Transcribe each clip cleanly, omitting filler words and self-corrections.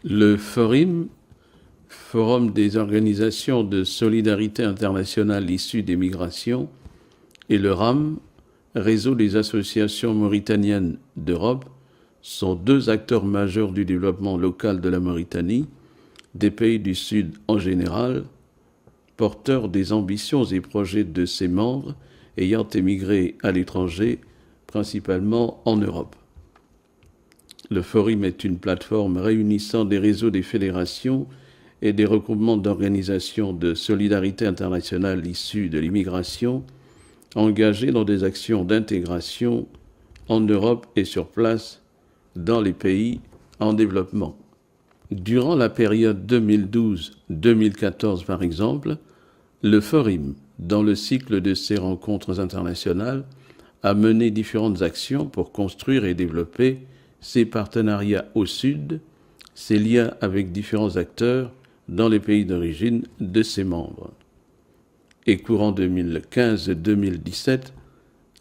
Le FORIM, Forum des organisations de solidarité internationale issues des migrations, et le RAM, Réseau des associations mauritaniennes d'Europe, sont deux acteurs majeurs du développement local de la Mauritanie, des pays du Sud en général, porteurs des ambitions et projets de ses membres ayant émigré à l'étranger, principalement en Europe. Le FORIM est une plateforme réunissant des réseaux des fédérations et des regroupements d'organisations de solidarité internationale issues de l'immigration, engagés dans des actions d'intégration en Europe et sur place dans les pays en développement. Durant la période 2012-2014, par exemple, le FORIM, dans le cycle de ses rencontres internationales, a mené différentes actions pour construire et développer ses partenariats au Sud, ses liens avec différents acteurs dans les pays d'origine de ses membres. Et courant 2015-2017,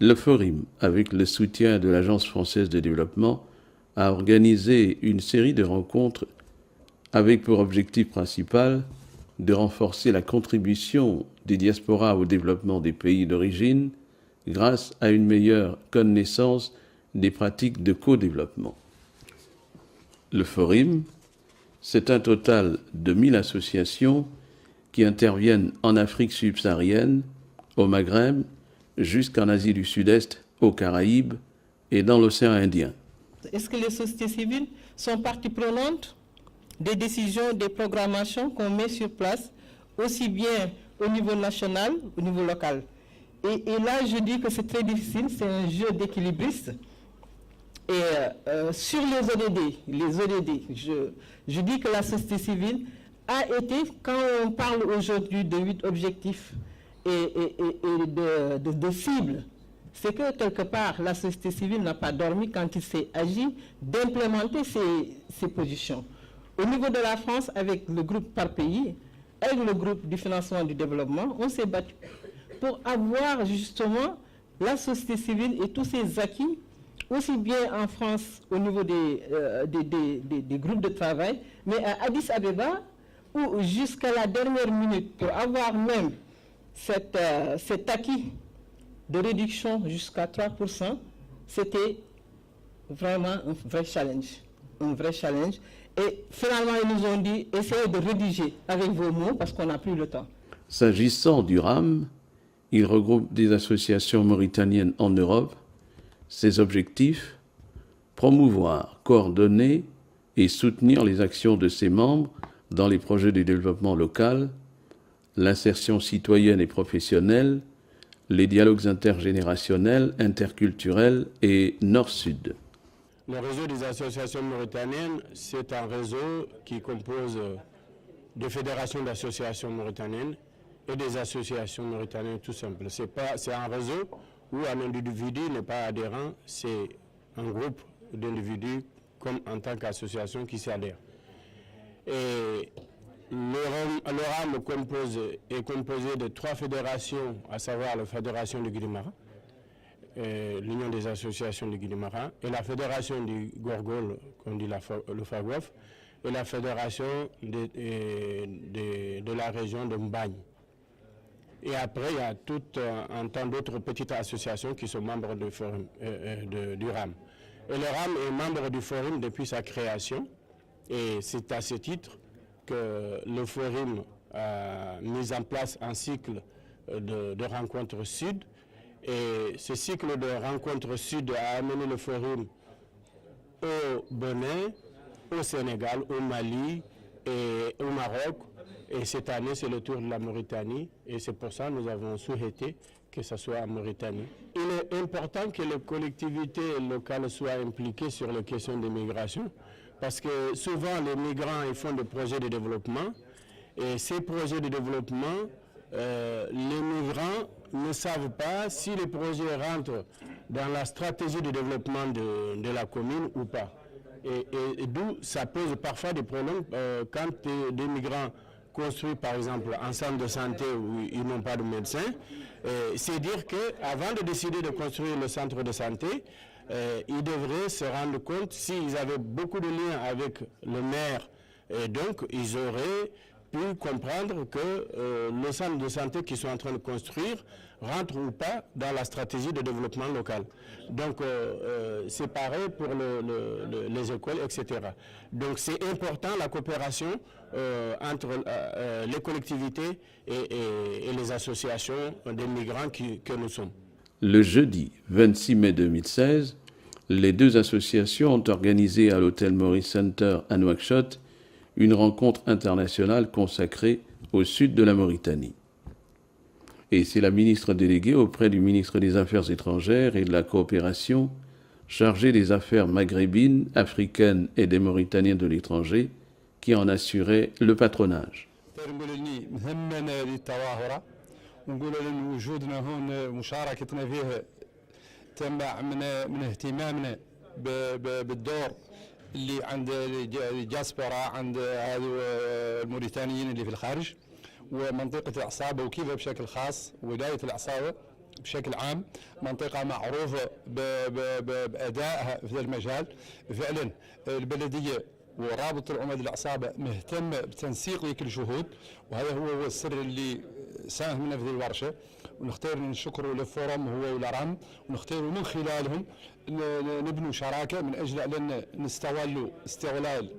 le FORIM, avec le soutien de l'Agence française de développement, a organisé une série de rencontres avec pour objectif principal de renforcer la contribution des diasporas au développement des pays d'origine grâce à une meilleure connaissance des pratiques de co-développement. Le FORIM, c'est un total de 1000 associations qui interviennent en Afrique subsaharienne, au Maghreb, jusqu'en Asie du Sud-Est, aux Caraïbes et dans l'océan Indien. Est-ce que les sociétés civiles sont partie prenante des décisions, des programmations qu'on met sur place, aussi bien au niveau national, au niveau local? Et là, je dis que c'est très difficile, c'est un jeu d'équilibriste. Et sur les ODD, je dis que la société civile a été, quand on parle aujourd'hui de 8 objectifs et de cibles, c'est que quelque part, la société civile n'a pas dormi quand il s'est agi d'implémenter ces positions. Au niveau de la France, avec le groupe par pays, avec le groupe du financement du développement, on s'est battu pour avoir justement la société civile et tous ses acquis, aussi bien en France au niveau des groupes de travail, mais à Addis Abeba, où jusqu'à la dernière minute, pour avoir même cet acquis de réduction jusqu'à 3%, c'était vraiment un vrai challenge. Et finalement, ils nous ont dit, essayez de rédiger avec vos mots, parce qu'on n'a plus le temps. S'agissant du RAM, il regroupe des associations mauritaniennes en Europe. Ses objectifs, promouvoir, coordonner et soutenir les actions de ses membres dans les projets de développement local, l'insertion citoyenne et professionnelle, les dialogues intergénérationnels, interculturels et nord-sud. Le réseau des associations mauritaniennes, c'est un réseau qui compose de fédérations d'associations mauritaniennes et des associations mauritaniennes tout simple. C'est un réseau où un individu n'est pas adhérent, c'est un groupe d'individus comme en tant qu'association qui s'y adhère. Et le RAM est composé de 3 fédérations, à savoir la Fédération du Guinée-Marin, l'Union des associations du Guinée-Marin, et la Fédération du Gorgol, qu'on dit le FAGOF, et la Fédération de la région de Mbagne. Et après, il y a tout un tas d'autres petites associations qui sont membres du FORIM, du RAM. Et le RAM est membre du FORIM depuis sa création. Et c'est à ce titre que le FORIM a mis en place un cycle de rencontres sud. Et ce cycle de rencontres sud a amené le FORIM au Bénin, au Sénégal, au Mali et au Maroc. Et cette année, c'est le tour de la Mauritanie. Et c'est pour ça que nous avons souhaité que ce soit en Mauritanie. Il est important que les collectivités locales soient impliquées sur les questions de migration. Parce que souvent, les migrants ils font des projets de développement. Et ces projets de développement, les migrants ne savent pas si les projets rentrent dans la stratégie de développement de la commune ou pas. Et d'où ça pose parfois des problèmes quand des migrants construisent par exemple un centre de santé où ils n'ont pas de médecin. C'est dire qu'avant de décider de construire le centre de santé, ils devraient se rendre compte s'ils avaient beaucoup de liens avec le maire, et donc ils auraient pu comprendre que le centre de santé qu'ils sont en train de construire rentre ou pas dans la stratégie de développement local. Donc c'est pareil pour les écoles, etc. Donc c'est important la coopération entre les collectivités et les associations des migrants que nous sommes. Le jeudi 26 mai 2016, les deux associations ont organisé à l'hôtel Maurice Center à Nouakchott une rencontre internationale consacrée au sud de la Mauritanie. Et c'est la ministre déléguée auprès du ministre des Affaires étrangères et de la coopération, chargée des affaires maghrébines, africaines et des Mauritaniens de l'étranger, qui en assurait le patronage. ونقول لهم وجودنا هون مشاركتنا فيه تنبع من اهتمامنا بالدور اللي عند الدياسبورا عند الموريتانيين اللي في الخارج ومنطقة العصابة وكيفها بشكل خاص ولاية العصابة بشكل عام منطقة معروفة بأدائها في هذا المجال. فعلا البلدية ورابط العمد العصابة مهتم بتنسيق ذيك الجهود وهذا هو السر اللي ساهمنا في هذه الورشة ونختار نشكروا للفورم هو والرام ونختاروا من خلالهم نبنوا شراكة من أجل أن نستغلوا استغلال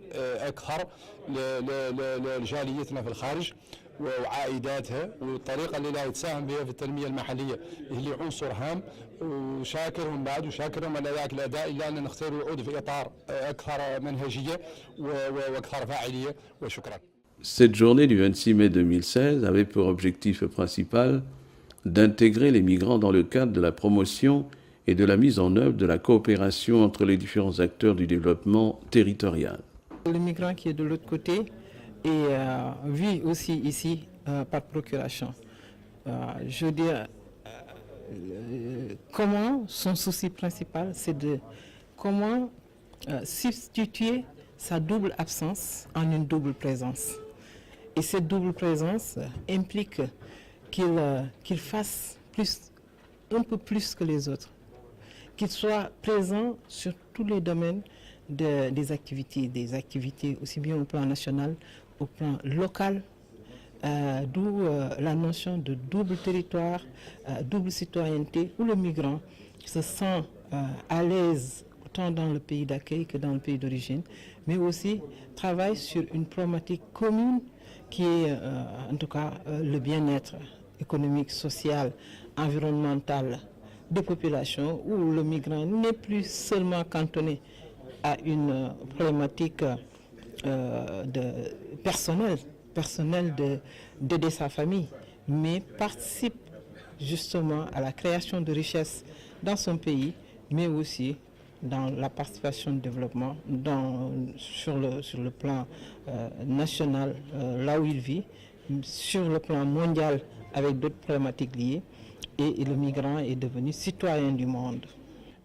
أكثر لجاليتنا في الخارج وعائداتها والطريقة اللي لا يتساهم بها في التنمية المحلية اللي عنصر هام وشاكرهم بعد وشاكرهم على ذاك الأداء إلا أن نختار العود في إطار أكثر منهجية وأكثر فاعلية وشكرا. Cette journée du 26 mai 2016 avait pour objectif principal d'intégrer les migrants dans le cadre de la promotion et de la mise en œuvre de la coopération entre les différents acteurs du développement territorial. Le migrant qui est de l'autre côté et vit aussi ici par procuration. Je veux dire, comment son souci principal, c'est de comment substituer sa double absence en une double présence. Et cette double présence implique qu'il fasse un peu plus que les autres, qu'il soit présent sur tous les domaines des activités aussi bien au plan national, au plan local, d'où la notion de double territoire, double citoyenneté, où le migrant se sent à l'aise autant dans le pays d'accueil que dans le pays d'origine, mais aussi travaille sur une problématique commune qui est en tout cas le bien-être économique, social, environnemental des populations, où le migrant n'est plus seulement cantonné à une problématique personnelle d'aider sa famille, mais participe justement à la création de richesses dans son pays, mais aussi dans la participation au développement sur le plan national, là où il vit, sur le plan mondial avec d'autres problématiques liées, et le migrant est devenu citoyen du monde.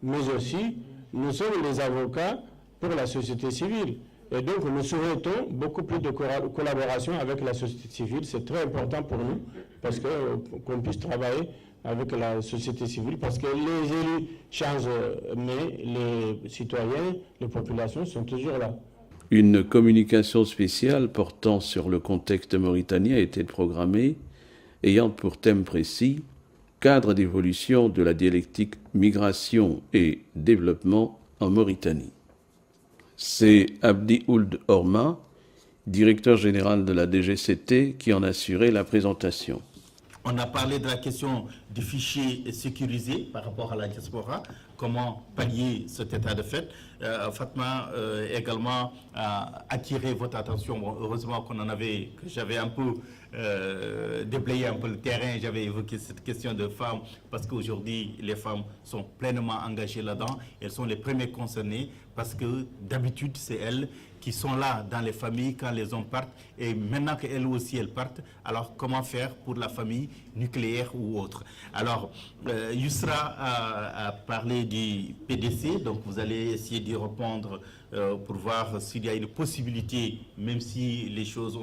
Mais aussi, nous sommes les avocats pour la société civile. Et donc, nous souhaitons beaucoup plus de collaboration avec la société civile. C'est très important pour nous parce qu'on puisse travailler avec la société civile parce que les élus changent, mais les citoyens, les populations sont toujours là. Une communication spéciale portant sur le contexte mauritanien a été programmée, ayant pour thème précis cadre d'évolution de la dialectique migration et développement en Mauritanie. C'est Abdi Ould Orma, directeur général de la DGCT, qui en assurait la présentation. On a parlé de la question du fichier sécurisé par rapport à la diaspora, comment pallier cet état de fait. Fatma également a attiré votre attention. Bon, heureusement que j'avais un peu déblayé un peu le terrain, j'avais évoqué cette question de femmes, parce qu'aujourd'hui les femmes sont pleinement engagées là-dedans, elles sont les premières concernées parce que d'habitude, c'est elles qui sont là dans les familles quand les hommes partent, et maintenant qu'elles aussi elles partent, alors comment faire pour la famille nucléaire ou autre? Alors, Yousra a parlé du PDC, donc vous allez essayer d'y répondre pour voir s'il y a une possibilité, même si les choses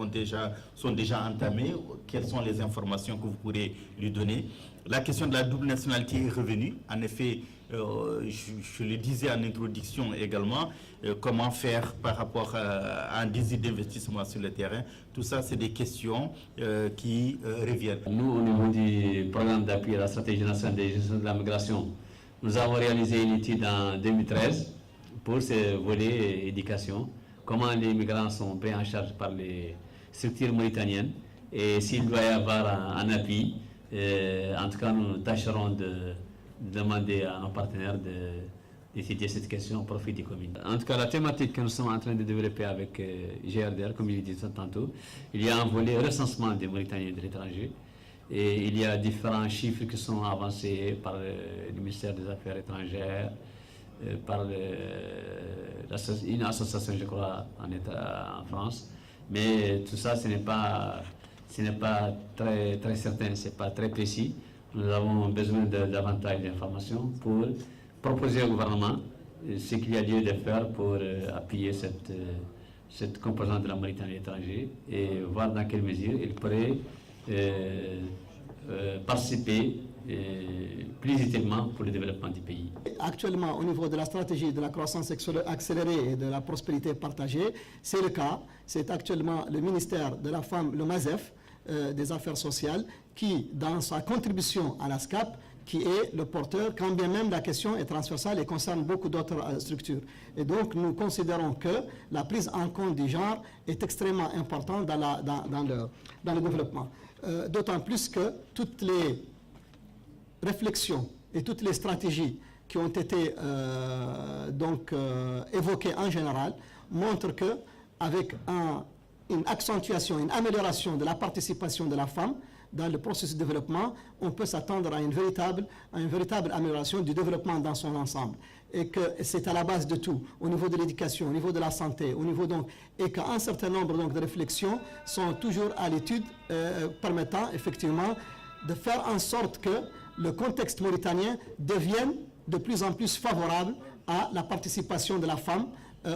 sont déjà entamées, quelles sont les informations que vous pourrez lui donner. La question de la double nationalité est revenue. En effet, je le disais en introduction également, comment faire par rapport à un désir d'investissement sur le terrain. Tout ça, c'est des questions qui reviennent. Nous, au niveau du programme d'appui à la stratégie nationale de gestion de la migration, nous avons réalisé une étude en 2013 pour ce volet éducation, comment les migrants sont pris en charge par les structures mauritaniennes et s'il doit y avoir un appui. En tout cas, nous tâcherons de demander à nos partenaires d'étudier cette question au profit des communes. En tout cas, la thématique que nous sommes en train de développer avec GRDR, comme je l'ai dit tantôt, il y a un volet recensement des Mauritaniens de l'étranger et il y a différents chiffres qui sont avancés par le ministère des Affaires étrangères, par une association, je crois, en France. Mais tout ça, ce n'est pas très certain, ce n'est pas très précis. Nous avons besoin de davantage d'informations pour proposer au gouvernement ce qu'il y a lieu de faire pour appuyer cette composante de la Mauritanie étrangère et voir dans quelle mesure il pourrait participer plus utilement pour le développement du pays. Actuellement, au niveau de la stratégie de la croissance accélérée et de la prospérité partagée, c'est le cas. C'est actuellement le ministère de la Femme, le MASEF, des Affaires sociales, qui, dans sa contribution à la SCAP, qui est le porteur, quand bien même la question est transversale et concerne beaucoup d'autres structures. Et donc, nous considérons que la prise en compte du genre est extrêmement importante dans le développement. D'autant plus que toutes les réflexions et toutes les stratégies qui ont été évoquées en général montrent qu'avec une accentuation, une amélioration de la participation de la femme dans le processus de développement, on peut s'attendre à une véritable amélioration du développement dans son ensemble. Et que c'est à la base de tout, au niveau de l'éducation, au niveau de la santé, au niveau et qu'un certain nombre de réflexions sont toujours à l'étude, permettant effectivement de faire en sorte que le contexte mauritanien devienne de plus en plus favorable à la participation de la femme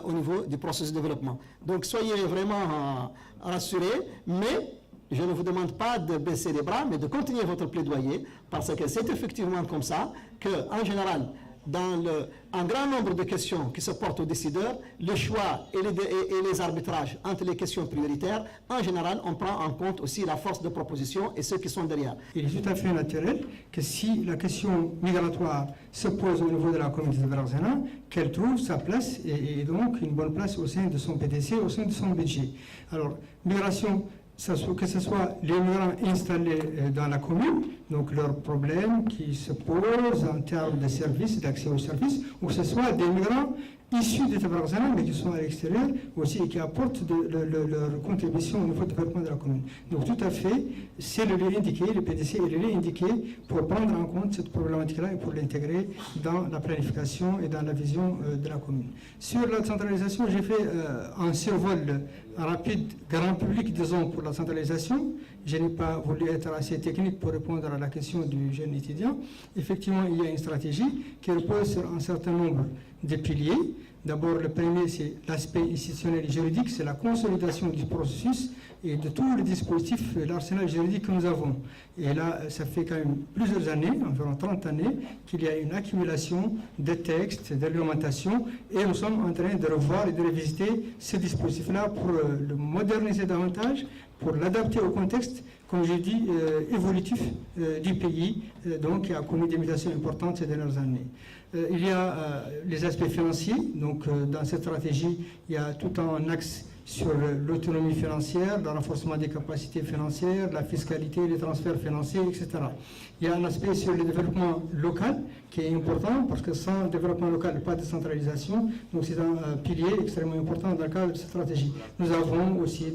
au niveau du processus de développement. Donc soyez vraiment rassurés, mais je ne vous demande pas de baisser les bras, mais de continuer votre plaidoyer, parce que c'est effectivement comme ça qu'en général, dans un grand nombre de questions qui se portent aux décideurs, le choix et les arbitrages entre les questions prioritaires, en général, on prend en compte aussi la force de proposition et ceux qui sont derrière. Il est tout à fait naturel que si la question migratoire se pose au niveau de la communauté de Barzana, qu'elle trouve sa place et donc une bonne place au sein de son PDC, au sein de son budget. Alors, migration, que ce soit les migrants installés dans la commune, donc leurs problèmes qui se posent en termes de services, d'accès aux services, ou que ce soit des migrants issus des Tabarazana, mais qui sont à l'extérieur aussi et qui apportent leur contribution au niveau du développement de la commune. Donc tout à fait, c'est le lieu indiqué, le PDC est le lieu indiqué pour prendre en compte cette problématique-là et pour l'intégrer dans la planification et dans la vision de la commune. Sur la centralisation, j'ai fait un survol rapide, grand public, disons, pour la centralisation. Je n'ai pas voulu être assez technique pour répondre à la question du jeune étudiant. Effectivement, il y a une stratégie qui repose sur un certain nombre de piliers. D'abord, le premier, c'est l'aspect institutionnel et juridique, c'est la consolidation du processus et de tous les dispositifs, l'arsenal juridique que nous avons. Et là, ça fait quand même plusieurs années, environ 30 années, qu'il y a une accumulation de textes, de réglementations, et nous sommes en train de revoir et de revisiter ce dispositif-là pour le moderniser davantage, pour l'adapter au contexte, comme j'ai dit, évolutif du pays, donc qui a connu des mutations importantes ces dernières années. Il y a les aspects financiers, donc dans cette stratégie, il y a tout un axe sur l'autonomie financière, le renforcement des capacités financières, la fiscalité, les transferts financiers, etc. Il y a un aspect sur le développement local qui est important parce que sans développement local, pas de centralisation. Donc c'est un pilier extrêmement important dans le cadre de cette stratégie. Nous avons aussi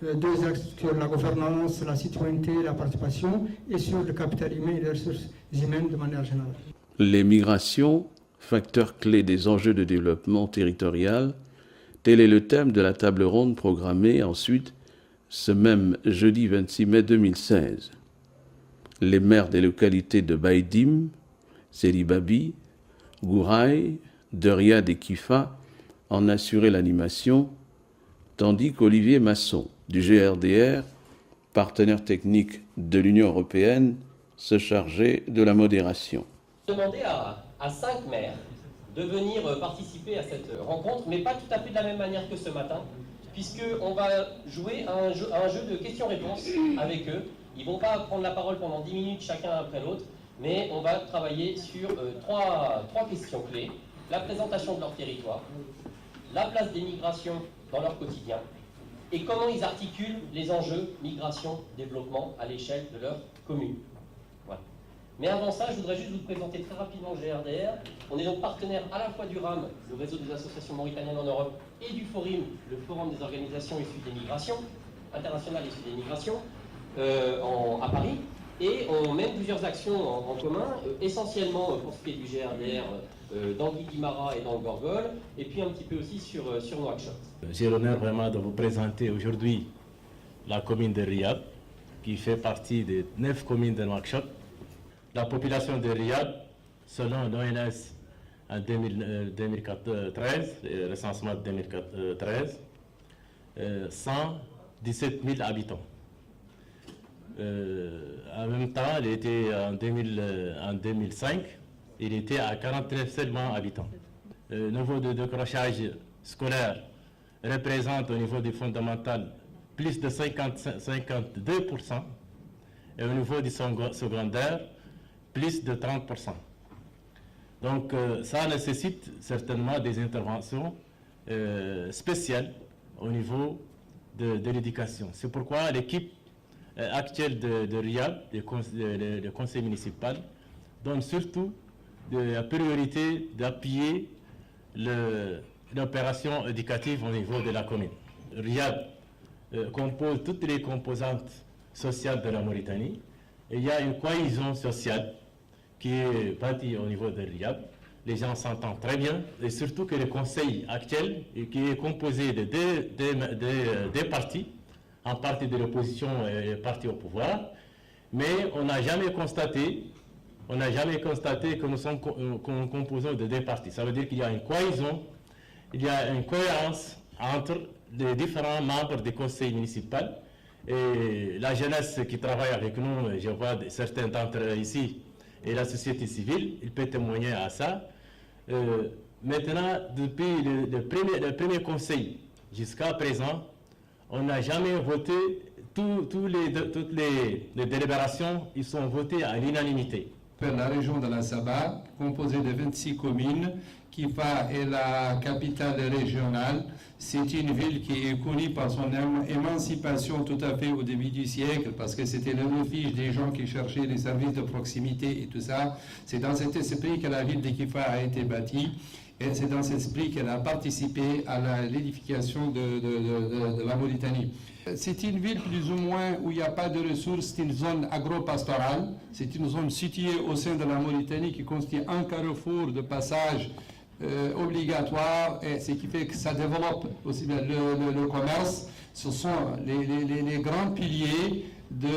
deux axes sur la gouvernance, la citoyenneté, la participation et sur le capital humain et les ressources humaines de manière générale. Les migrations facteur clé des enjeux de développement territorial, tel est le thème de la table ronde programmée ensuite ce même jeudi 26 mai 2016. Les maires des localités de Baïdim, Selibabi, Gouraï, Deriad et Kifa en assuraient l'animation, tandis qu'Olivier Masson, du GRDR, partenaire technique de l'Union européenne, se chargeait de la modération. Demander à 5 maires de venir participer à cette rencontre, mais pas tout à fait de la même manière que ce matin, puisqu'on va jouer à un jeu de questions-réponses avec eux. Ils ne vont pas prendre la parole pendant 10 minutes chacun après l'autre, mais on va travailler sur trois questions clés. La présentation de leur territoire, la place des migrations dans leur quotidien, et comment ils articulent les enjeux migration-développement à l'échelle de leur commune. Voilà. Mais avant ça, je voudrais juste vous présenter très rapidement GRDR. On est donc partenaire à la fois du RAM, le réseau des associations mauritaniennes en Europe, et du FORIM, le Forum des organisations issues des migrations, internationales issues des migrations, à Paris. Et on mène plusieurs actions en commun, essentiellement pour ce qui est du GRDR dans Guy-Guimara et dans le Gorgol, et puis un petit peu aussi sur Nouakchott. J'ai l'honneur vraiment de vous présenter aujourd'hui la commune de Riyad, qui fait partie des 9 communes de Nouakchott. La population de Riyad, selon l'ONS en 2013, le recensement de 2013, 117 000 habitants. En même temps, il était en 2005, il était à 49 seulement habitants. Le niveau de décrochage scolaire représente au niveau du fondamental plus de 52%, et au niveau du secondaire, plus de 30%. Donc ça nécessite certainement des interventions spéciales au niveau de l'éducation. C'est pourquoi l'équipe actuelle de Riyad, le conseil municipal, donne surtout la priorité d'appuyer l'opération éducative au niveau de la commune. Riyad compose toutes les composantes sociales de la Mauritanie, et il y a une cohésion sociale qui est bâtie au niveau de Riyad. Les gens s'entendent très bien, et surtout que le conseil actuel, qui est composé de deux partis, un parti de l'opposition et un parti au pouvoir, mais on n'a jamais constaté que nous sommes composés de deux partis. Ça veut dire qu'il y a une cohésion, il y a une cohérence entre les différents membres du conseil municipal, et la jeunesse qui travaille avec nous, je vois certains d'entre eux ici, et la société civile, il peut témoigner à ça. Maintenant, depuis le premier conseil jusqu'à présent, on n'a jamais voté, toutes les délibérations, ils sont votées à l'unanimité. La région de la Saba, composée de 26 communes, Kifa est la capitale régionale. C'est une ville qui est connue par son émancipation tout à fait au début du siècle, parce que c'était le refuge des gens qui cherchaient les services de proximité et tout ça. C'est dans cet esprit que la ville de Kifa a été bâtie, et c'est dans cet esprit qu'elle a participé à l'édification de la Mauritanie. C'est une ville plus ou moins où il n'y a pas de ressources, c'est une zone agro-pastorale, c'est une zone située au sein de la Mauritanie qui constitue un carrefour de passage obligatoire, et ce qui fait que ça développe aussi bien le commerce. Ce sont les grands piliers du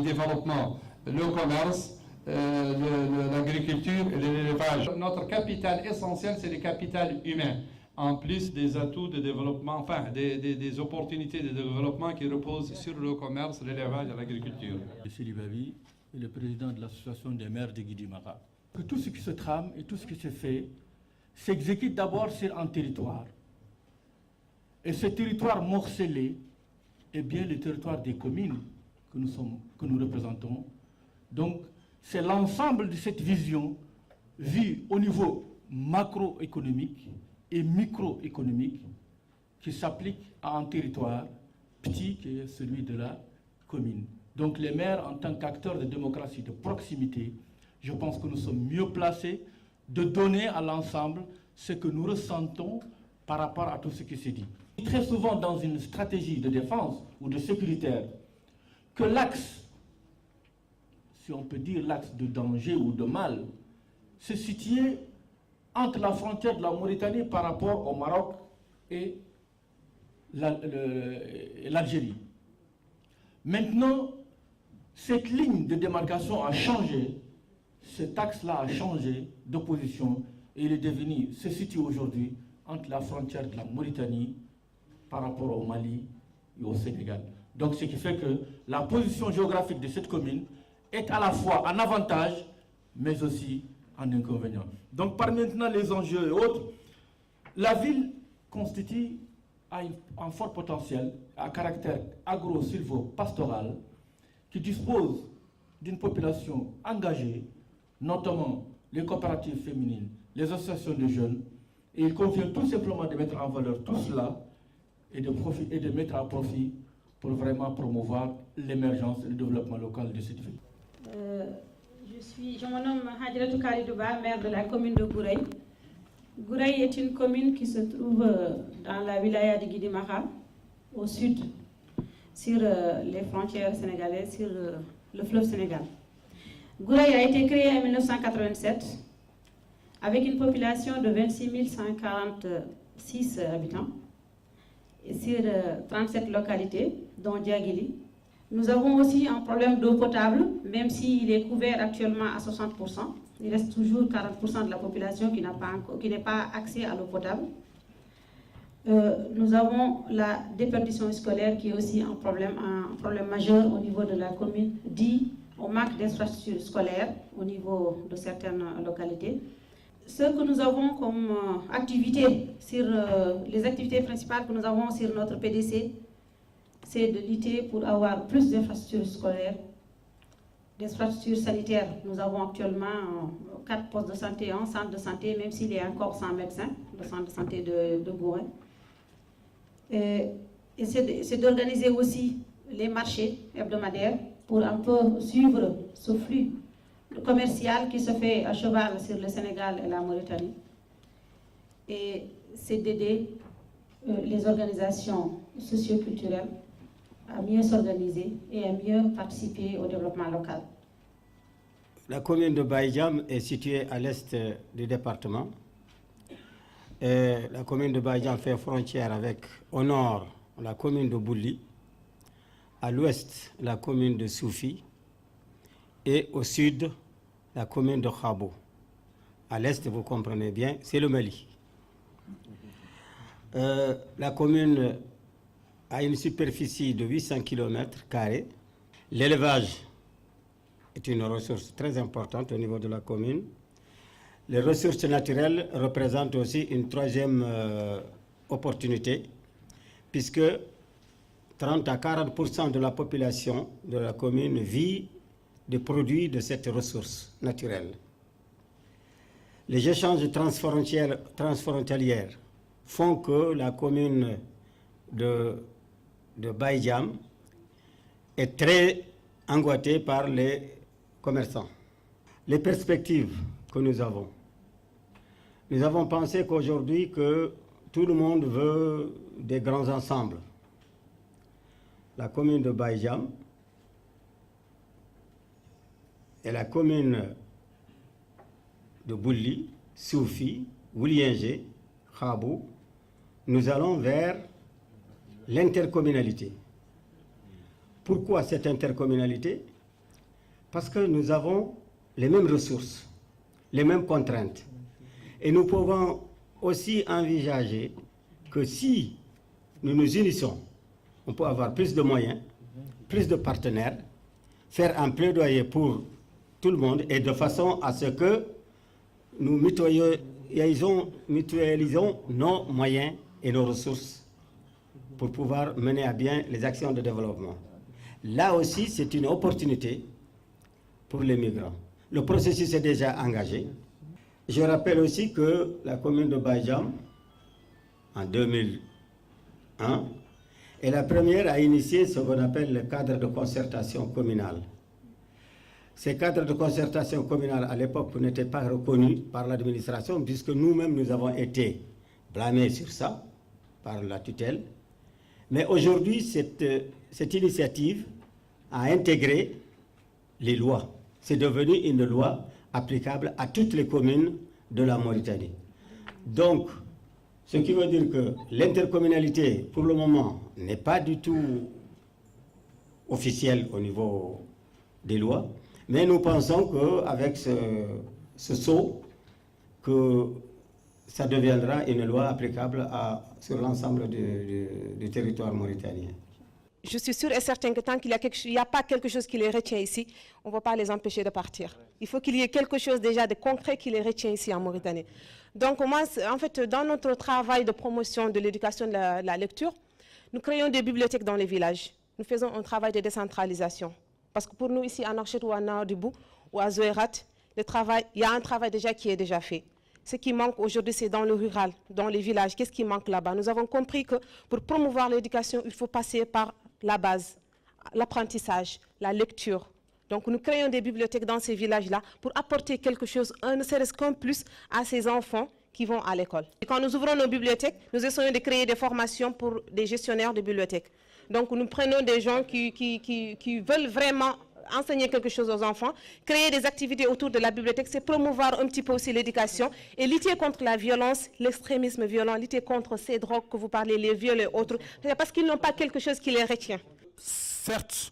développement, le commerce, l'agriculture et l'élevage. Notre capital essentiel, c'est le capital humain, en plus des atouts de développement, enfin des opportunités de développement qui reposent sur le commerce, l'élevage et l'agriculture. Je suis Libavi, le président de l'association des maires de Guy-Guimara. Que tout ce qui se trame et tout ce qui se fait s'exécute d'abord sur un territoire. Et ce territoire morcelé est bien le territoire des communes que nous représentons. Donc, c'est l'ensemble de cette vision vue au niveau macroéconomique et microéconomique qui s'applique à un territoire petit qui est celui de la commune. Donc les maires, en tant qu'acteurs de démocratie de proximité, je pense que nous sommes mieux placés de donner à l'ensemble ce que nous ressentons par rapport à tout ce qui se dit. Très souvent dans une stratégie de défense ou de sécuritaire, que l'axe, si on peut dire l'axe de danger ou de mal, se situe entre la frontière de la Mauritanie par rapport au Maroc et l'Algérie. Maintenant, cette ligne de démarcation a changé, cet axe-là a changé de position et il est devenu, se situe aujourd'hui entre la frontière de la Mauritanie par rapport au Mali et au Sénégal. Donc ce qui fait que la position géographique de cette commune est à la fois un avantage, mais aussi un inconvénient. Donc par maintenant les enjeux et autres, la ville constitue un fort potentiel à caractère agro-silvo-pastoral qui dispose d'une population engagée, notamment les coopératives féminines, les associations de jeunes, et il convient tout simplement de mettre en valeur tout cela et de mettre à profit pour vraiment promouvoir l'émergence et le développement local de cette ville. Je me nomme Hadjiratou Kalidouba, maire de la commune de Gouraye. Gouraye est une commune qui se trouve dans la wilaya de Guidimaha, au sud, sur les frontières sénégalaises, sur le fleuve Sénégal. Gouraye a été créée en 1987 avec une population de 26 146 habitants et sur 37 localités, dont Diaguili. Nous avons aussi un problème d'eau potable, même s'il est couvert actuellement à 60%. Il reste toujours 40% de la population qui n'est pas accès à l'eau potable. Nous avons la déperdition scolaire qui est aussi un problème majeur au niveau de la commune, dit au manque d'infrastructures scolaires au niveau de certaines localités. Ce que nous avons comme activité, les activités principales que nous avons sur notre PDC, c'est de lutter pour avoir plus d'infrastructures scolaires, d'infrastructures sanitaires. Nous avons actuellement 4 postes de santé, un centre de santé, même s'il est encore sans médecin, le centre de santé de Gouraye. Et c'est d'organiser aussi les marchés hebdomadaires pour un peu suivre ce flux commercial qui se fait à cheval sur le Sénégal et la Mauritanie. Et c'est d'aider les organisations socioculturelles à mieux s'organiser et à mieux participer au développement local. La commune de Baïdjam est située à l'est du département. Et la commune de Baïdjam fait frontière avec, au nord, la commune de Bouli, à l'ouest, la commune de Soufi, et au sud, la commune de Khabo. À l'est, vous comprenez bien, c'est le Mali. La commune a une superficie de 800 km². L'élevage est une ressource très importante au niveau de la commune. Les ressources naturelles représentent aussi une troisième opportunité, puisque 30 à 40% de la population de la commune vit des produits de cette ressource naturelle. Les échanges transfrontaliers font que la commune de Baïdjam est très angoissée par les commerçants. Les perspectives que nous avons pensé qu'aujourd'hui que tout le monde veut des grands ensembles. La commune de Baïdjam et la commune de Bouli, Soufi, Wouliengé, Khabou, nous allons vers l'intercommunalité. Pourquoi cette intercommunalité? Parce que nous avons les mêmes ressources, les mêmes contraintes. Et nous pouvons aussi envisager que si nous nous unissons, on peut avoir plus de moyens, plus de partenaires, faire un plaidoyer pour tout le monde et de façon à ce que nous mutualisons nos moyens et nos ressources pour pouvoir mener à bien les actions de développement. Là aussi, c'est une opportunité pour les migrants. Le processus est déjà engagé. Je rappelle aussi que la commune de Baïdjam, en 2001, est la première à initier ce qu'on appelle le cadre de concertation communale. Ces cadres de concertation communale, à l'époque, n'étaient pas reconnus par l'administration, puisque nous-mêmes, nous avons été blâmés sur ça, par la tutelle. Mais aujourd'hui, cette initiative a intégré les lois. C'est devenu une loi applicable à toutes les communes de la Mauritanie. Donc, ce qui veut dire que l'intercommunalité, pour le moment, n'est pas du tout officielle au niveau des lois, mais nous pensons qu'avec ce saut, que ça deviendra une loi applicable sur l'ensemble du territoire mauritanien. Je suis sûre et certaine que tant qu'il n'y a pas quelque chose qui les retient ici, on ne va pas les empêcher de partir. Il faut qu'il y ait quelque chose déjà de concret qui les retient ici en Mauritanie. Donc moi, en fait, dans notre travail de promotion de l'éducation de la lecture, nous créons des bibliothèques dans les villages. Nous faisons un travail de décentralisation. Parce que pour nous, ici, à Nouakchott ou à Nord-Dibou ou à Zouérat, il y a un travail déjà qui est déjà fait. Ce qui manque aujourd'hui, c'est dans le rural, dans les villages. Qu'est-ce qui manque là-bas? Nous avons compris que pour promouvoir l'éducation, il faut passer par la base, l'apprentissage, la lecture. Donc nous créons des bibliothèques dans ces villages-là pour apporter quelque chose, ne serait-ce qu'un plus à ces enfants qui vont à l'école. Et quand nous ouvrons nos bibliothèques, nous essayons de créer des formations pour des gestionnaires de bibliothèques. Donc nous prenons des gens qui veulent vraiment enseigner quelque chose aux enfants, créer des activités autour de la bibliothèque, c'est promouvoir un petit peu aussi l'éducation et lutter contre la violence, l'extrémisme violent, lutter contre ces drogues que vous parlez, les viols et autres, parce qu'ils n'ont pas quelque chose qui les retient. Certes,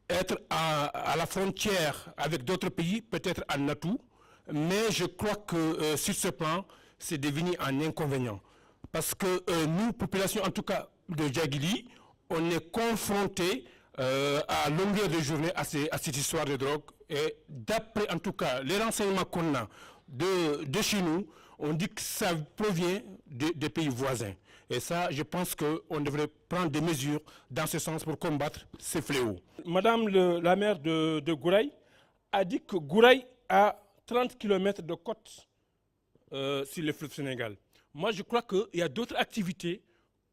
être à la frontière avec d'autres pays peut être un atout, mais je crois que sur ce plan, c'est devenu un inconvénient. Parce que nous, population en tout cas de Djagili, on est confrontés à longueur de journée à cette histoire de drogue. Et d'après en tout cas les renseignements qu'on a de chez nous, on dit que ça provient des pays voisins. Et ça, je pense qu'on devrait prendre des mesures dans ce sens pour combattre ces fléaux. Madame la maire de Gouraï a dit que Gouraï a 30 km de côte sur le fleuve Sénégal. Moi, je crois qu'il y a d'autres activités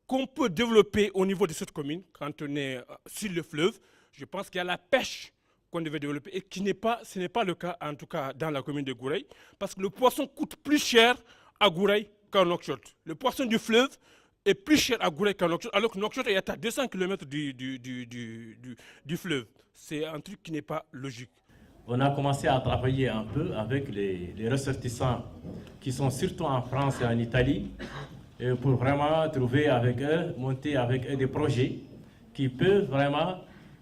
qu'on peut développer au niveau de cette commune quand on est sur le fleuve. Je pense qu'il y a la pêche qu'on devait développer et ce n'est pas le cas, en tout cas dans la commune de Gouraï, parce que le poisson coûte plus cher à Gouraï qu'à Nouakchott. Le poisson du fleuve est plus cher à Gouraï qu'à Nouakchott, alors que Nouakchott est à 200 km du fleuve. C'est un truc qui n'est pas logique. On a commencé à travailler un peu avec les ressortissants qui sont surtout en France et en Italie, et pour vraiment trouver avec eux, monter avec eux des projets qui peuvent vraiment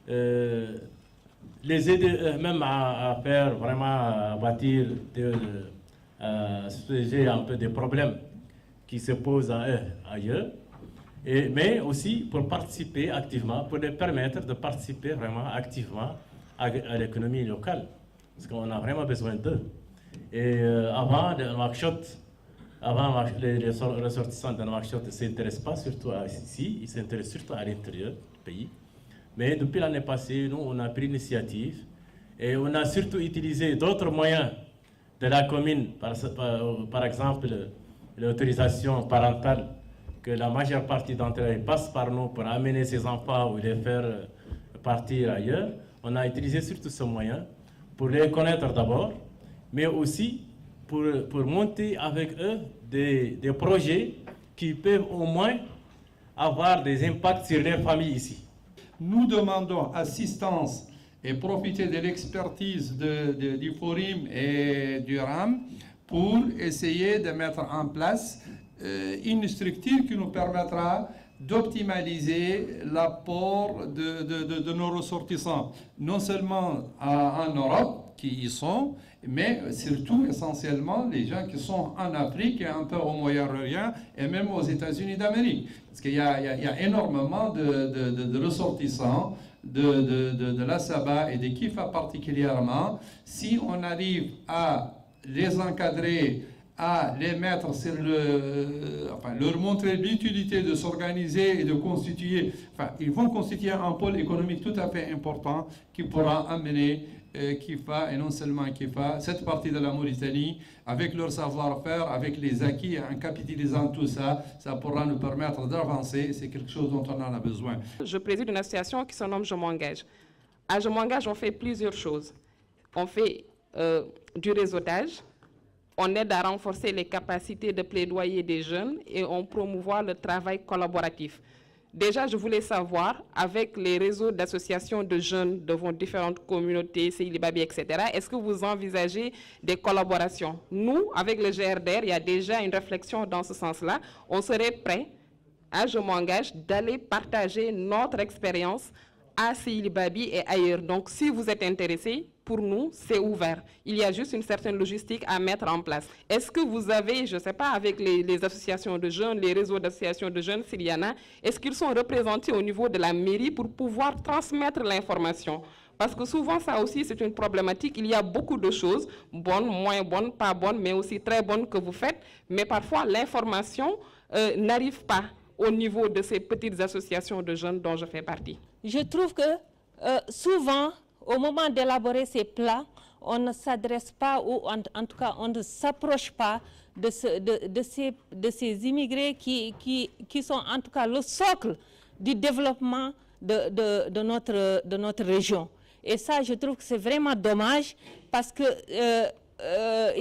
les aider eux-mêmes à faire vraiment, à bâtir, soulager un peu des problèmes qui se posent à eux ailleurs, mais aussi pour participer activement, pour les permettre de participer vraiment activement à l'économie locale, parce qu'on a vraiment besoin d'eux. Et avant, les ressortissants de Nouakchott ne s'intéressent pas surtout ici, ils s'intéressent surtout à l'intérieur du pays. Mais depuis l'année passée, nous, on a pris l'initiative et on a surtout utilisé d'autres moyens de la commune, par exemple l'autorisation parentale, que la majeure partie d'entre eux passe par nous pour amener ses enfants ou les faire partir ailleurs. On a utilisé surtout ce moyen pour les connaître d'abord, mais aussi pour monter avec eux des projets qui peuvent au moins avoir des impacts sur les familles ici. Nous demandons assistance et profiter de l'expertise du Forum et du RAM pour essayer de mettre en place une structure qui nous permettra d'optimaliser l'apport de nos ressortissants, non seulement en Europe, qui y sont, mais surtout essentiellement les gens qui sont en Afrique et un peu au Moyen-Orient et même aux États-Unis d'Amérique. Parce qu'il y a énormément de ressortissants de la Saba et de Kifa particulièrement. Si on arrive à les encadrer, à les mettre sur leur montrer l'utilité de s'organiser et de constituer, ils vont constituer un pôle économique tout à fait important qui pourra amener Kifa, et non seulement Kifa, cette partie de la Mauritanie, avec leur savoir-faire, avec les acquis, en capitalisant tout ça, ça pourra nous permettre d'avancer. C'est quelque chose dont on en a besoin. Je préside une association qui se nomme Je m'engage. À Je m'engage, on fait plusieurs choses. On fait du réseautage, on aide à renforcer les capacités de plaidoyer des jeunes et on promouvoit le travail collaboratif. Déjà, je voulais savoir, avec les réseaux d'associations de jeunes de vos différentes communautés, Cilibabi, etc., est-ce que vous envisagez des collaborations? Nous, avec le GRDR, il y a déjà une réflexion dans ce sens-là. On serait prêt, je m'engage, d'aller partager notre expérience à Cilibabi et ailleurs. Donc, si vous êtes intéressés, pour nous, c'est ouvert. Il y a juste une certaine logistique à mettre en place. Est-ce que vous avez, je ne sais pas, avec les associations de jeunes, les réseaux d'associations de jeunes, s'il y en a, est-ce qu'ils sont représentés au niveau de la mairie pour pouvoir transmettre l'information? Parce que souvent, ça aussi, c'est une problématique. Il y a beaucoup de choses, bonnes, moins bonnes, pas bonnes, mais aussi très bonnes que vous faites. Mais parfois, l'information n'arrive pas au niveau de ces petites associations de jeunes dont je fais partie. Je trouve que souvent, au moment d'élaborer ces plats, on ne s'adresse pas, ou en tout cas, on ne s'approche pas de ces immigrés qui sont en tout cas le socle du développement de notre région. Et ça, je trouve que c'est vraiment dommage parce qu'il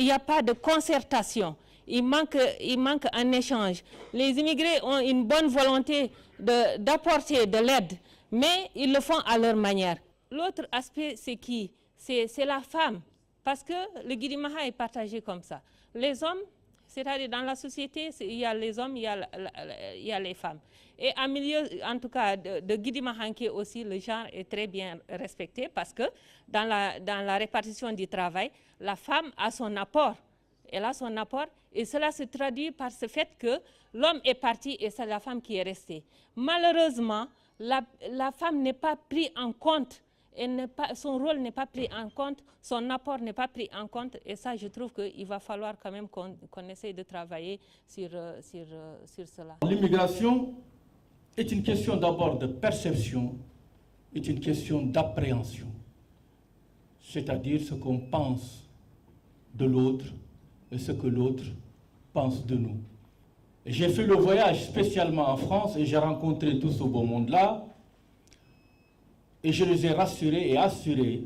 n'y a pas de concertation. Il manque un échange. Les immigrés ont une bonne volonté d'apporter de l'aide, mais ils le font à leur manière. L'autre aspect, c'est qui? C'est la femme, parce que le Guidimaha est partagé comme ça. Les hommes, c'est-à-dire dans la société, il y a les hommes, il y a les femmes. Et en milieu, en tout cas, de Guidimahanké aussi, le genre est très bien respecté, parce que dans la répartition du travail, la femme a son apport. Elle a son apport, et cela se traduit par ce fait que l'homme est parti et c'est la femme qui est restée. Malheureusement, la femme n'est pas prise en compte, son rôle n'est pas pris en compte, son apport n'est pas pris en compte, et ça, je trouve qu'il va falloir quand même qu'on essaye de travailler sur cela. L'immigration est une question d'abord de perception, est une question d'appréhension, c'est-à-dire ce qu'on pense de l'autre et ce que l'autre pense de nous. J'ai fait le voyage spécialement en France et j'ai rencontré tout ce beau monde-là et je les ai rassurés et assurés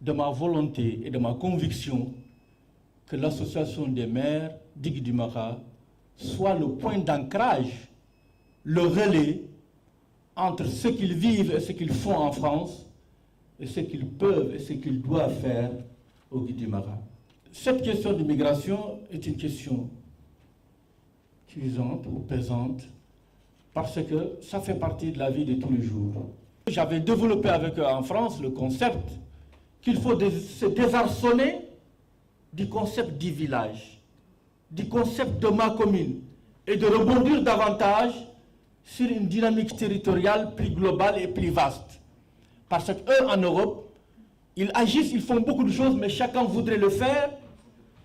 de ma volonté et de ma conviction que l'association des maires d'Iguidimara soit le point d'ancrage, le relais entre ce qu'ils vivent et ce qu'ils font en France et ce qu'ils peuvent et ce qu'ils doivent faire au Guidimara. Cette question d'immigration est une question cuisante ou pesante parce que ça fait partie de la vie de tous les jours. J'avais développé avec eux en France le concept qu'il faut se désarçonner du concept du village, du concept de ma commune et de rebondir davantage sur une dynamique territoriale plus globale et plus vaste. Parce qu'eux, en Europe, ils agissent, ils font beaucoup de choses, mais chacun voudrait le faire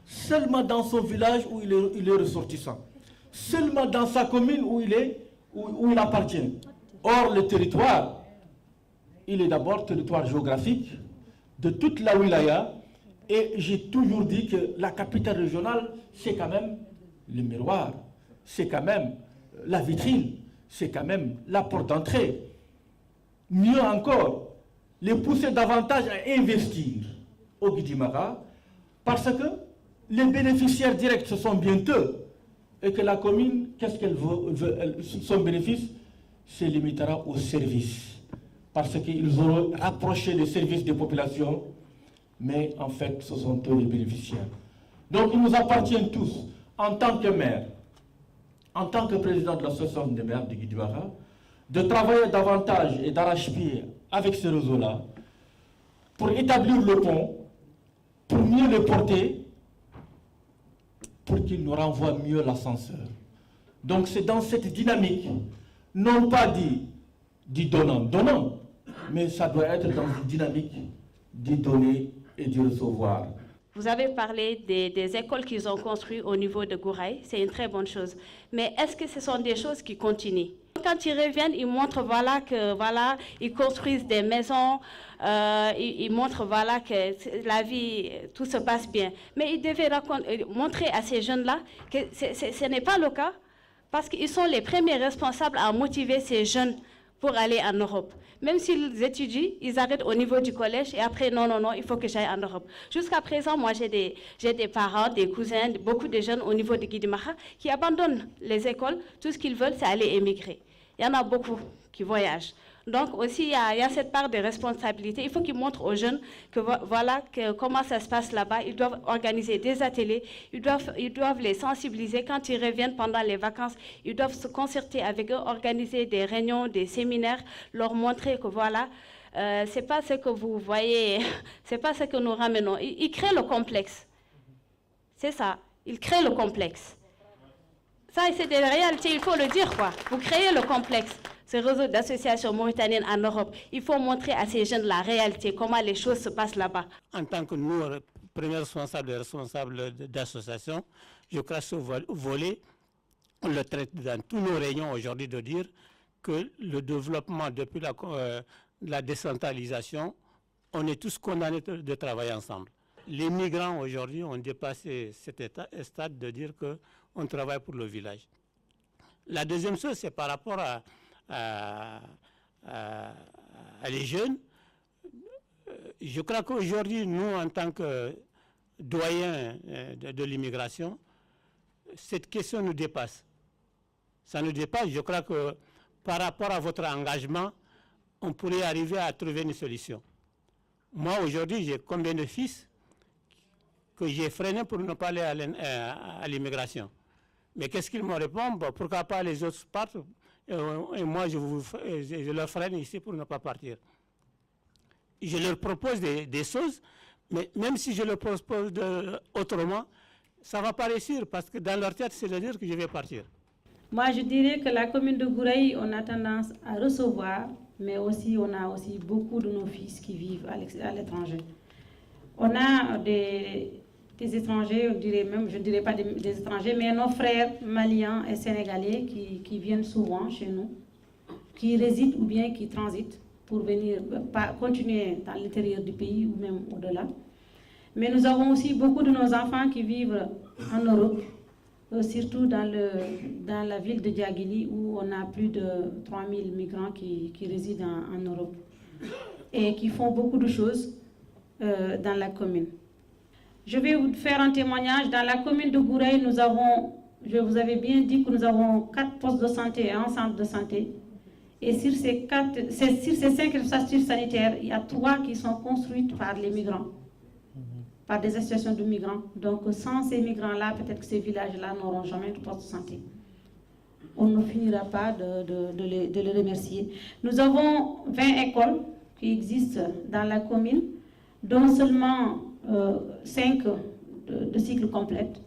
seulement dans son village où il est ressortissant, seulement dans sa commune où il appartient. Or, le territoire, il est d'abord territoire géographique de toute la wilaya, et j'ai toujours dit que la capitale régionale, c'est quand même le miroir, c'est quand même la vitrine, c'est quand même la porte d'entrée. Mieux encore, les pousser davantage à investir au Guidimara, parce que les bénéficiaires directs, ce sont bien eux, et que la commune, qu'est-ce qu'elle veut, son bénéfice se limitera au service. Parce qu'ils auront rapproché les services des populations, mais en fait, ce sont eux les bénéficiaires. Donc, il nous appartient tous, en tant que maire, en tant que président de l'association des maires de Guidimara, de travailler davantage et d'arrache-pied avec ce réseau-là, pour établir le pont, pour mieux le porter, pour qu'il nous renvoie mieux l'ascenseur. Donc, c'est dans cette dynamique, non pas du donnant, mais ça doit être dans une dynamique du donner et du recevoir. Vous avez parlé des écoles qu'ils ont construites au niveau de Gouraï, c'est une très bonne chose. Mais est-ce que ce sont des choses qui continuent? Quand ils reviennent, ils montrent ils construisent des maisons, ils montrent que la vie, tout se passe bien. Mais ils devaient montrer à ces jeunes-là que ce n'est pas le cas, parce qu'ils sont les premiers responsables à motiver ces jeunes pour aller en Europe. Même s'ils étudient, ils arrêtent au niveau du collège et après, non, il faut que j'aille en Europe. Jusqu'à présent, moi, j'ai des parents, des cousins, beaucoup de jeunes au niveau de Guidimara qui abandonnent les écoles. Tout ce qu'ils veulent, c'est aller émigrer. Il y en a beaucoup qui voyagent. Donc aussi, il y a cette part de responsabilité. Il faut qu'ils montrent aux jeunes que voilà comment ça se passe là-bas. Ils doivent organiser des ateliers, ils doivent les sensibiliser. Quand ils reviennent pendant les vacances, ils doivent se concerter avec eux, organiser des réunions, des séminaires, leur montrer que voilà, c'est pas ce que vous voyez, c'est pas ce que nous ramenons. Ils créent le complexe. C'est ça, ils créent le complexe. Ça, c'est des réalités, il faut le dire, quoi. Vous créez le complexe. Ce réseau d'associations mauritaniennes en Europe, il faut montrer à ces jeunes la réalité, comment les choses se passent là-bas. En tant que nous, premiers responsables d'association, je crois que ce volet, on le traite dans tous nos réunions aujourd'hui de dire que le développement depuis la décentralisation, on est tous condamnés de travailler ensemble. Les migrants aujourd'hui ont dépassé cet stade de dire qu'on travaille pour le village. La deuxième chose, c'est par rapport à les jeunes. Je crois qu'aujourd'hui, nous, en tant que doyens de l'immigration, cette question nous dépasse. Ça nous dépasse. Je crois que par rapport à votre engagement, on pourrait arriver à trouver une solution. Moi, aujourd'hui, j'ai combien de fils que j'ai freiné pour ne pas aller à l'immigration. Mais qu'est-ce qu'ils me répondent? Bon, pourquoi pas les autres partent? Et moi, je leur freine ici pour ne pas partir. Je leur propose des choses, mais même si je leur propose autrement, ça ne va pas réussir parce que dans leur tête, c'est de dire que je vais partir. Moi, je dirais que la commune de Gouraye, on a tendance à recevoir, mais aussi on a aussi beaucoup de nos fils qui vivent à l'étranger. On a des étrangers, je ne dirais pas des étrangers, mais nos frères maliens et sénégalais qui viennent souvent chez nous, qui résident ou bien qui transitent pour venir continuer dans l'intérieur du pays ou même au-delà. Mais nous avons aussi beaucoup de nos enfants qui vivent en Europe, surtout dans la ville de Diaguili où on a plus de 3000 migrants qui résident en Europe et qui font beaucoup de choses dans la commune. Je vais vous faire un témoignage. Dans la commune de Gouraye, nous avons, je vous avais bien dit que nous avons 4 postes de santé et un centre de santé. Et sur ces 5 infrastructures sanitaires, il y a 3 qui sont construites par les migrants, par des associations de migrants. Donc sans ces migrants-là, peut-être que ces villages-là n'auront jamais de poste de santé. On ne finira pas de les remercier. Nous avons 20 écoles qui existent dans la commune, dont seulement 5 de cycle complète.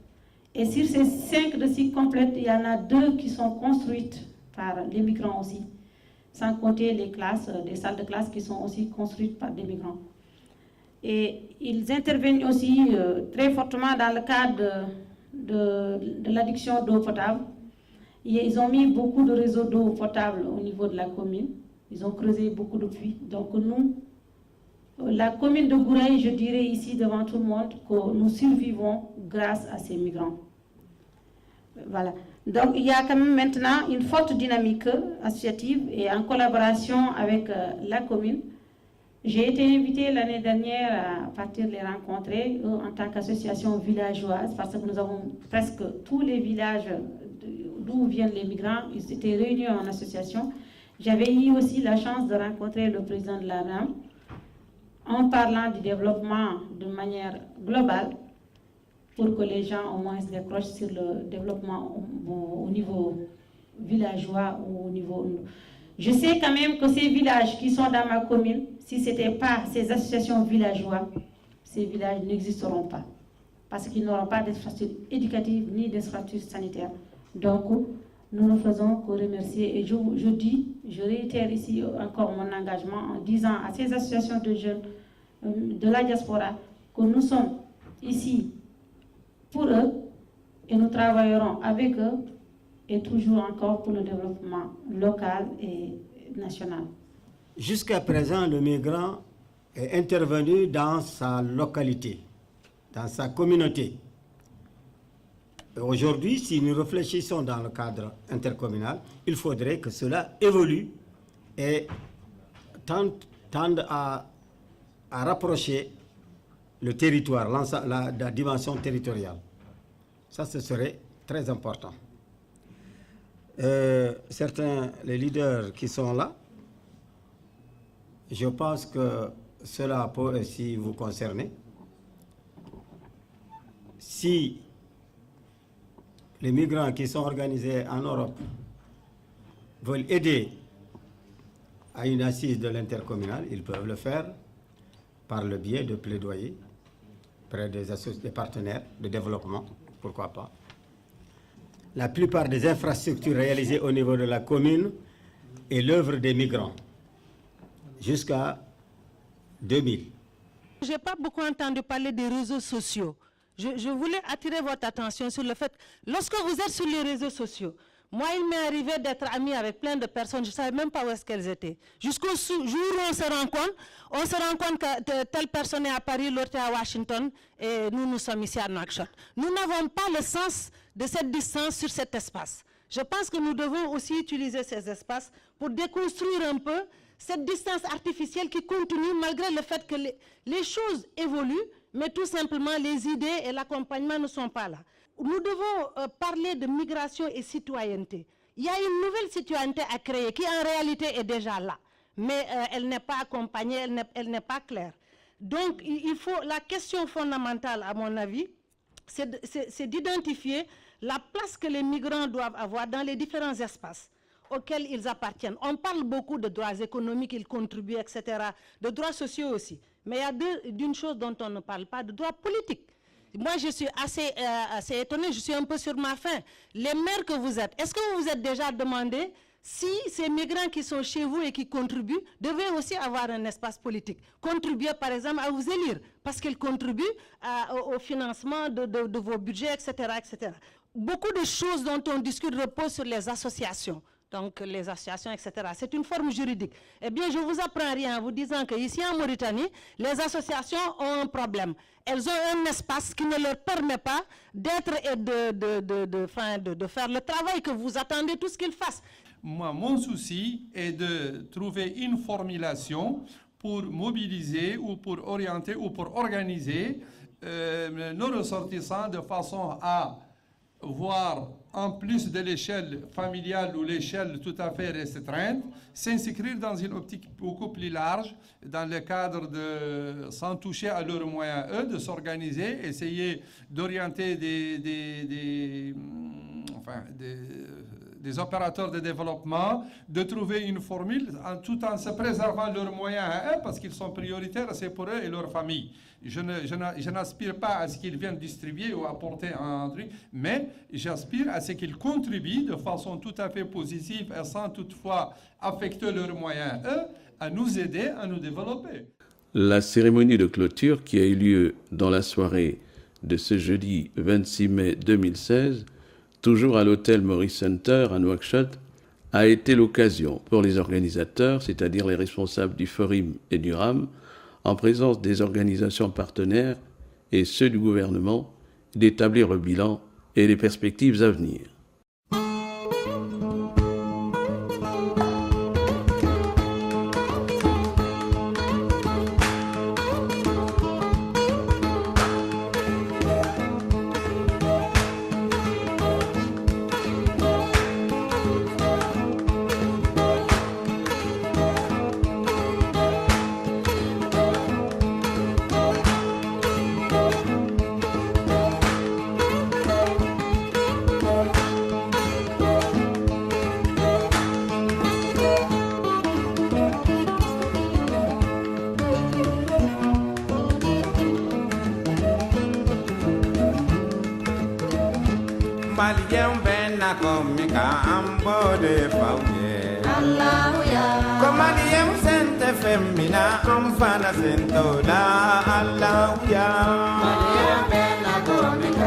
Et sur ces 5 de cycle complète, il y en a 2 qui sont construites par les migrants aussi, sans compter les classes, des salles de classe qui sont aussi construites par des migrants. Et ils interviennent aussi très fortement dans le cadre de l'adduction d'eau potable. Ils ont mis beaucoup de réseaux d'eau potable au niveau de la commune. Ils ont creusé beaucoup de puits. Donc nous, la commune de Gouraye, je dirais ici devant tout le monde que nous survivons grâce à ces migrants. Voilà. Donc il y a quand même maintenant une forte dynamique associative et en collaboration avec la commune. J'ai été invitée l'année dernière à partir les rencontrer en tant qu'association villageoise parce que nous avons presque tous les villages d'où viennent les migrants, ils étaient réunis en association. J'avais eu aussi la chance de rencontrer le président de la RAM en parlant du développement de manière globale pour que les gens au moins se décrochent sur le développement au niveau villageois ou au niveau... Je sais quand même que ces villages qui sont dans ma commune, si ce n'était pas ces associations villageoises, ces villages n'existeront pas. Parce qu'ils n'auront pas d'infrastructures éducatives ni d'infrastructures sanitaires. Donc, nous ne faisons que remercier. Et je réitère ici encore mon engagement en disant à ces associations de jeunes de la diaspora que nous sommes ici pour eux et nous travaillerons avec eux et toujours encore pour le développement local et national. Jusqu'à présent, le migrant est intervenu dans sa localité, dans sa communauté. Aujourd'hui, si nous réfléchissons dans le cadre intercommunal, il faudrait que cela évolue et tende à rapprocher le territoire, la dimension territoriale. Ça, ce serait très important. certains, les leaders qui sont là, je pense que cela peut aussi vous concerner. Si les migrants qui sont organisés en Europe veulent aider à une assise de l'intercommunal, ils peuvent le faire par le biais de plaidoyer près des partenaires de développement, pourquoi pas. La plupart des infrastructures réalisées au niveau de la commune est l'œuvre des migrants, jusqu'à 2000. Je n'ai pas beaucoup entendu parler des réseaux sociaux. Je voulais attirer votre attention sur le fait que lorsque vous êtes sur les réseaux sociaux, moi, il m'est arrivé d'être ami avec plein de personnes, je ne savais même pas où est-ce qu'elles étaient. Jusqu'au jour où on se rend compte que telle personne est à Paris, l'autre est à Washington, et nous sommes ici à Nouakchott. Nous n'avons pas le sens de cette distance sur cet espace. Je pense que nous devons aussi utiliser ces espaces pour déconstruire un peu cette distance artificielle qui continue malgré le fait que les choses évoluent, mais tout simplement les idées et l'accompagnement ne sont pas là. Nous devons parler de migration et citoyenneté. Il y a une nouvelle citoyenneté à créer qui en réalité est déjà là, mais elle n'est pas accompagnée, elle n'est pas claire. Donc la question fondamentale à mon avis, c'est d'identifier la place que les migrants doivent avoir dans les différents espaces auxquels ils appartiennent. On parle beaucoup de droits économiques, ils contribuent, etc., de droits sociaux aussi. Mais il y a d'une chose dont on ne parle pas, de droits politiques. Moi, je suis assez étonnée, je suis un peu sur ma faim. Les maires que vous êtes, est-ce que vous vous êtes déjà demandé si ces migrants qui sont chez vous et qui contribuent devaient aussi avoir un espace politique? Contribuer, par exemple, à vous élire, parce qu'ils contribuent au financement de vos budgets, etc., etc. Beaucoup de choses dont on discute reposent sur les associations. Donc les associations, etc. C'est une forme juridique. Eh bien, je ne vous apprends rien en vous disant qu'ici en Mauritanie, les associations ont un problème. Elles ont un espace qui ne leur permet pas d'être et de faire le travail que vous attendez tous qu'ils fassent. Moi, mon souci est de trouver une formulation pour mobiliser ou pour orienter ou pour organiser nos ressortissants de façon à voir, en plus de l'échelle familiale ou l'échelle tout à fait restreinte, s'inscrire dans une optique beaucoup plus large, dans le cadre de, sans toucher à leurs moyens, eux, de s'organiser, essayer d'orienter des opérateurs de développement, de trouver une formule tout en se préservant leurs moyens à eux, parce qu'ils sont prioritaires, c'est pour eux et leur famille. Je n'aspire pas à ce qu'ils viennent distribuer ou apporter un truc, mais j'aspire à ce qu'ils contribuent de façon tout à fait positive et sans toutefois affecter leurs moyens, eux, à nous aider à nous développer. La cérémonie de clôture qui a eu lieu dans la soirée de ce jeudi 26 mai 2016, toujours à l'hôtel Maurice Center à Nouakchott, a été l'occasion pour les organisateurs, c'est-à-dire les responsables du Forim et du RAM, en présence des organisations partenaires et ceux du gouvernement, d'établir le bilan et les perspectives à venir. Malien benna komika ambode fauye Allahuya Komalien sente femmina amfana sentola Allahuya Malien benna komika